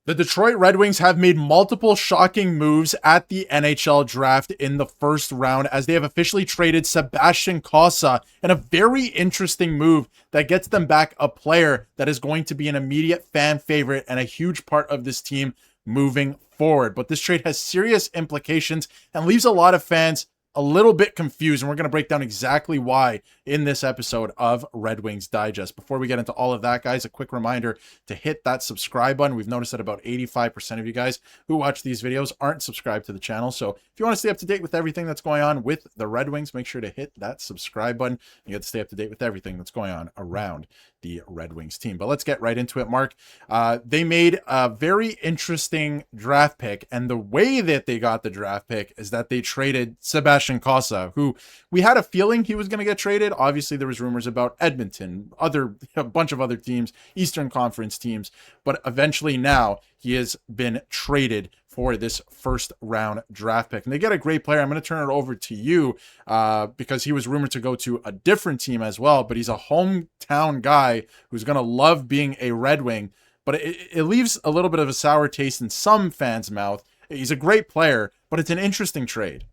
The Detroit Red Wings have made multiple shocking moves at the NHL draft in the first round as they have officially traded Sebastian Cossa in a very interesting move that gets them back a player that is going to be an immediate fan favorite and a huge part of this team moving forward. But this trade has serious implications and leaves a lot of fans a little bit confused, and we're going to break down exactly why in this episode of Red Wings Digest. Before we get into all of that, guys, a quick reminder to hit that subscribe button. We've noticed that about 85% of you guys who watch these videos aren't subscribed to the channel. So if you want to stay up to date with everything that's going on with the Red Wings, make sure to hit that subscribe button. You get to stay up to date with everything that's going on around the Red Wings team. But let's get right into it, Mark. They made a very interesting draft pick, and the way that they got the draft pick is that they traded Sebastian Cossa, who we had a feeling he was going to get traded. Obviously, there was rumors about Edmonton, a bunch of other teams, Eastern Conference teams, but eventually now he has been traded for this first round draft pick. And they get a great player. I'm going to turn it over to you because he was rumored to go to a different team as well, but he's a hometown guy who's going to love being a Red Wing, but it leaves a little bit of a sour taste in some fans' mouth. He's a great player, but it's an interesting trade.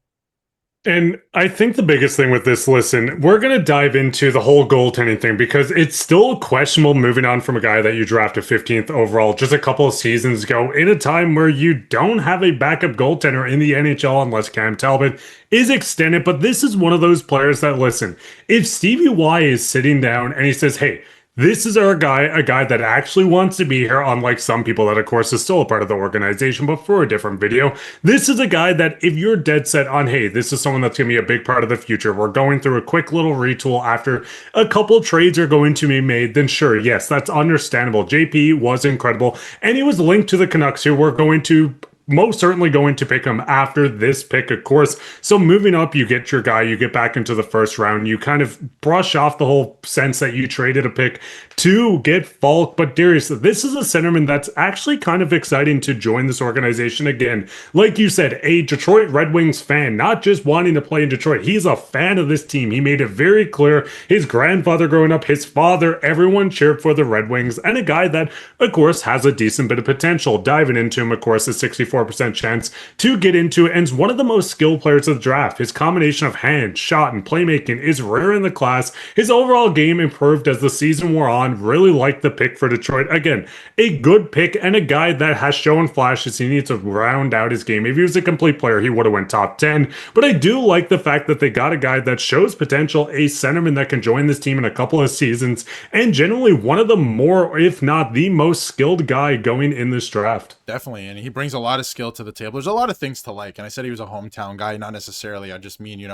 And I think the biggest thing with this, listen, we're going to dive into the whole goaltending thing because it's still questionable moving on from a guy that you drafted 15th overall just a couple of seasons ago in a time where you don't have a backup goaltender in the NHL unless Cam Talbot is extended. But this is one of those players that, listen, if Stevie Y is sitting down and he says, hey, this is our guy, a guy that actually wants to be here, unlike some people that, of course, is still a part of the organization, but for a different video. This is a guy that if you're dead set on, hey, this is someone that's going to be a big part of the future, we're going through a quick little retool after a couple trades are going to be made, then sure, yes, that's understandable. JP was incredible, and he was linked to the Canucks, who were going to most certainly going to pick him after this pick, of course. So moving up, you get your guy, you get back into the first round, you kind of brush off the whole sense that you traded a pick to get Falk. But Darius, this is a centerman that's actually kind of exciting to join this organization again. Like you said, a Detroit Red Wings fan, not just wanting to play in Detroit. He's a fan of this team. He made it very clear. His grandfather growing up, his father, everyone cheered for the Red Wings, and a guy that, of course, has a decent bit of potential. Diving into him, of course, is 64% chance to get into it, and is one of the most skilled players of the draft. His combination of hand, shot, and playmaking is rare in the class. His overall game improved as the season wore on. Really like the pick for Detroit. Again, a good pick and a guy that has shown flashes. He needs to round out his game. If he was a complete player, he would have went top 10, but I do like the fact that they got a guy that shows potential, a centerman that can join this team in a couple of seasons, and generally one of the more, if not the most skilled guy going in this draft. Definitely, and he brings a lot of skill to the table. There's a lot of things to like, and I said he was a hometown guy, not necessarily. I just mean,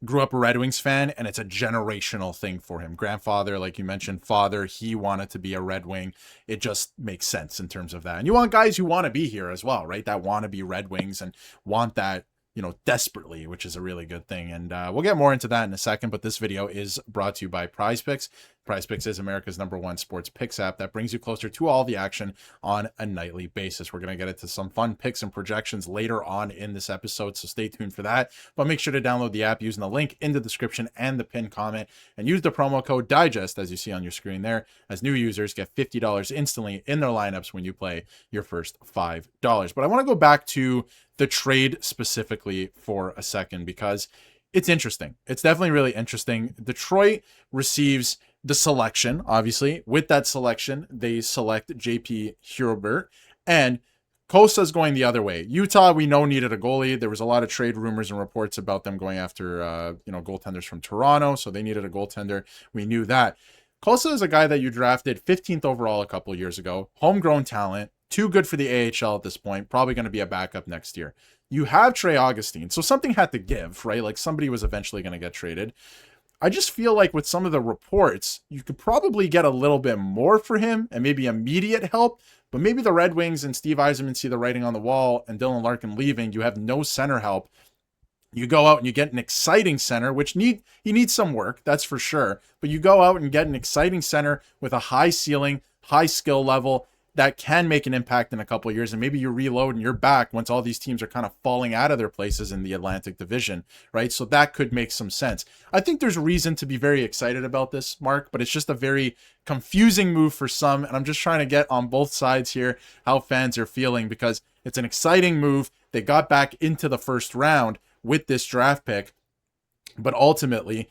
grew up a Red Wings fan, and it's a generational thing for him. Grandfather, like you mentioned, father, he wanted to be a Red Wing. It just makes sense in terms of that. And you want guys who want to be here as well, right? That want to be Red Wings and want that, desperately, which is a really good thing. And we'll get more into that in a second, but this video is brought to you by Prize Picks. Prize Picks is America's #1 sports picks app that brings you closer to all the action on a nightly basis. We're going to get into some fun picks and projections later on in this episode, so stay tuned for that. But make sure to download the app using the link in the description and the pinned comment, and use the promo code DIGEST, as you see on your screen there, as new users get $50 instantly in their lineups when you play your first $5. But I want to go back to the trade specifically for a second because it's interesting. It's definitely really interesting. Detroit receives the selection, obviously. With that selection, they select JP Hurlbert, and Cossa is going the other way. Utah, we know, needed a goalie. There was a lot of trade rumors and reports about them going after, goaltenders from Toronto, so they needed a goaltender. We knew that. Cossa is a guy that you drafted 15th overall a couple of years ago. Homegrown talent. Too good for the AHL at this point. Probably going to be a backup next year. You have Trey Augustine, so something had to give, right? Like somebody was eventually going to get traded. I just feel like with some of the reports, you could probably get a little bit more for him and maybe immediate help, but maybe the Red Wings and Steve Yzerman see the writing on the wall and Dylan Larkin leaving. You have no center help. You go out and you get an exciting center, which he needs some work, that's for sure. But you go out and get an exciting center with a high ceiling, high skill level, that can make an impact in a couple of years, and maybe you reload and you're back once all these teams are kind of falling out of their places in the Atlantic Division, right? So that could make some sense. I think there's reason to be very excited about this, Mark, but it's just a very confusing move for some, and I'm just trying to get on both sides here how fans are feeling, because it's an exciting move. They got back into the first round with this draft pick, but ultimately,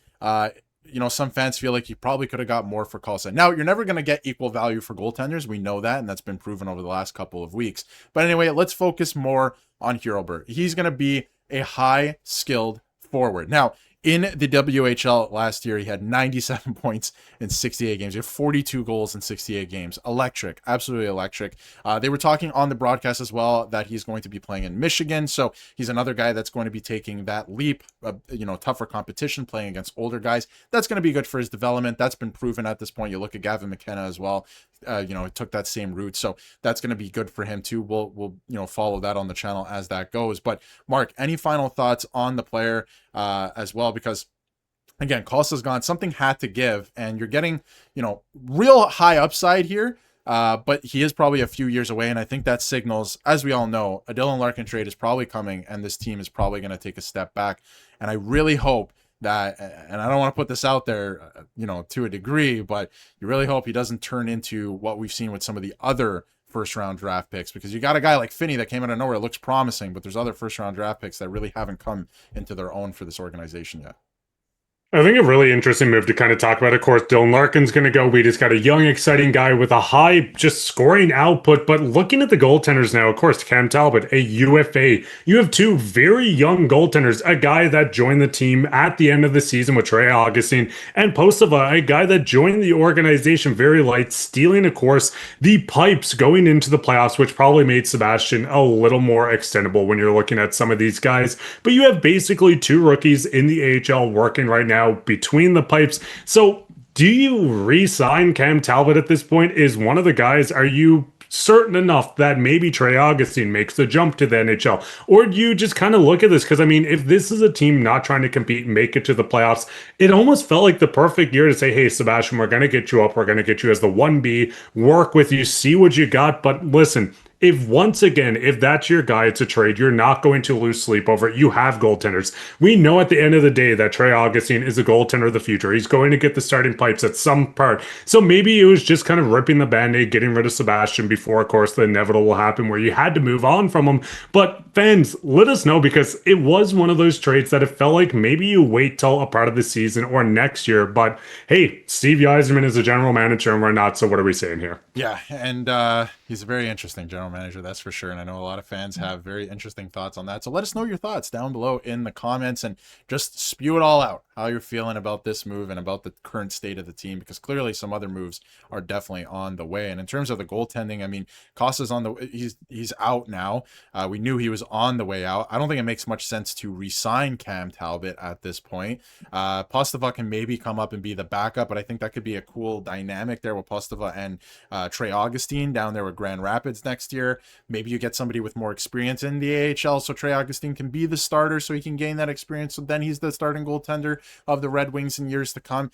some fans feel like you probably could have got more for Cossa. Now, you're never going to get equal value for goaltenders. We know that, and that's been proven over the last couple of weeks. But anyway, let's focus more on Hurlbert. He's going to be a high-skilled forward. Now, in the WHL last year, he had 97 points in 68 games. He had 42 goals in 68 games. Electric, absolutely electric. They were talking on the broadcast as well that he's going to be playing in Michigan. So he's another guy that's going to be taking that leap, tougher competition, playing against older guys. That's going to be good for his development. That's been proven at this point. You look at Gavin McKenna as well. It took that same route. So that's going to be good for him too. We'll follow that on the channel as that goes. But Mark, any final thoughts on the player as well? Because again, Cossa's gone. Something had to give, and you're getting, real high upside here. But he is probably a few years away, and I think that signals, as we all know, a Dylan Larkin trade is probably coming, and this team is probably going to take a step back. And I really hope that, and I don't want to put this out there, to a degree, but you really hope he doesn't turn into what we've seen with some of the other first round draft picks, because you got a guy like Finney that came out of nowhere, looks promising, but there's other first round draft picks that really haven't come into their own for this organization yet. I think a really interesting move to kind of talk about. Of course, Dylan Larkin's going to go. We just got a young, exciting guy with a high just scoring output. But looking at the goaltenders now, of course, Cam Talbot, a UFA. You have two very young goaltenders, a guy that joined the team at the end of the season with Trey Augustine, and Postova, a guy that joined the organization very light, stealing, of course, the pipes going into the playoffs, which probably made Sebastian a little more extendable when you're looking at some of these guys. But you have basically two rookies in the AHL working right now between the pipes. So do you re-sign Cam Talbot at this point? Is one of the guys, are you certain enough that maybe Trey Augustine makes the jump to the NHL? Or do you just kind of look at this? Because, if this is a team not trying to compete and make it to the playoffs, it almost felt like the perfect year to say, hey, Sebastian, we're going to get you up. We're going to get you as the 1B, work with you, see what you got. But listen, if that's your guy, it's a trade. You're not going to lose sleep over it. You have goaltenders. We know at the end of the day that Trey Augustine is a goaltender of the future. He's going to get the starting pipes at some part. So maybe it was just kind of ripping the Band-Aid, getting rid of Sebastian before, of course, the inevitable will happen where you had to move on from him. But fans, let us know, because it was one of those trades that it felt like maybe you wait till a part of the season or next year. But hey, Steve Yzerman is a general manager and we're not. So what are we saying here? Yeah, and he's a very interesting general manager, that's for sure. And I know a lot of fans have very interesting thoughts on that. So let us know your thoughts down below in the comments, and just spew it all out, how you're feeling about this move and about the current state of the team, because clearly some other moves are definitely on the way. And in terms of the goaltending, Cossa's he's out now. We knew he was on the way out. I don't think it makes much sense to re-sign Cam Talbot at this point. Postova can maybe come up and be the backup, but I think that could be a cool dynamic there with Postova and Trey Augustine down there with Grand Rapids next year. Maybe you get somebody with more experience in the AHL, so Trey Augustine can be the starter, so he can gain that experience. So then he's the starting goaltender of the Red Wings in years to come.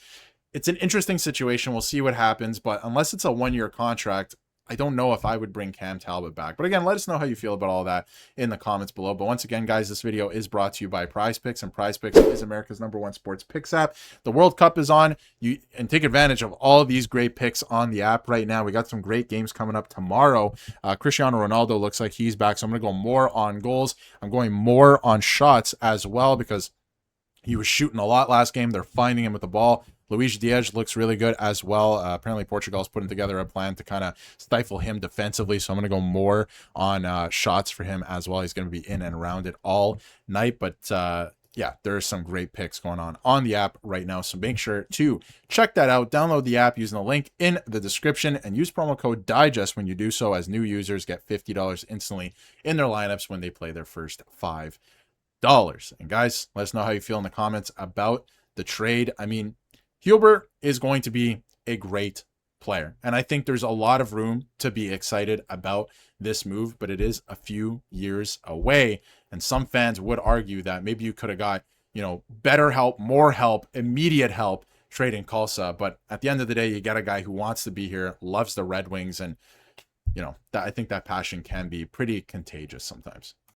It's an interesting situation. We'll see what happens, but unless it's a one-year contract, I don't know if I would bring Cam Talbot back. But again, let us know how you feel about all that in the comments below. But once again, guys, this video is brought to you by Prize Picks, and Prize Picks is America's #1 sports picks app. The World Cup is on, and take advantage of all of these great picks on the app right now. We got some great games coming up tomorrow. Cristiano Ronaldo looks like he's back, so I'm going to go more on goals. I'm going more on shots as well, because he was shooting a lot last game. They're finding him with the ball. Luis Diaz looks really good as well. Apparently, Portugal's putting together a plan to kind of stifle him defensively, so I'm going to go more on shots for him as well. He's going to be in and around it all night, but yeah, there's some great picks going on the app right now, so make sure to check that out. Download the app using the link in the description and use promo code DIGEST when you do so, as new users get $50 instantly in their lineups when they play their first $5. And guys, let us know how you feel in the comments about the trade. Hurlbert is going to be a great player, and I think there's a lot of room to be excited about this move, but it is a few years away, and some fans would argue that maybe you could have got, better help, more help, immediate help trading Cossa. But at the end of the day, you got a guy who wants to be here, loves the Red Wings, and you know, that I think that passion can be pretty contagious sometimes.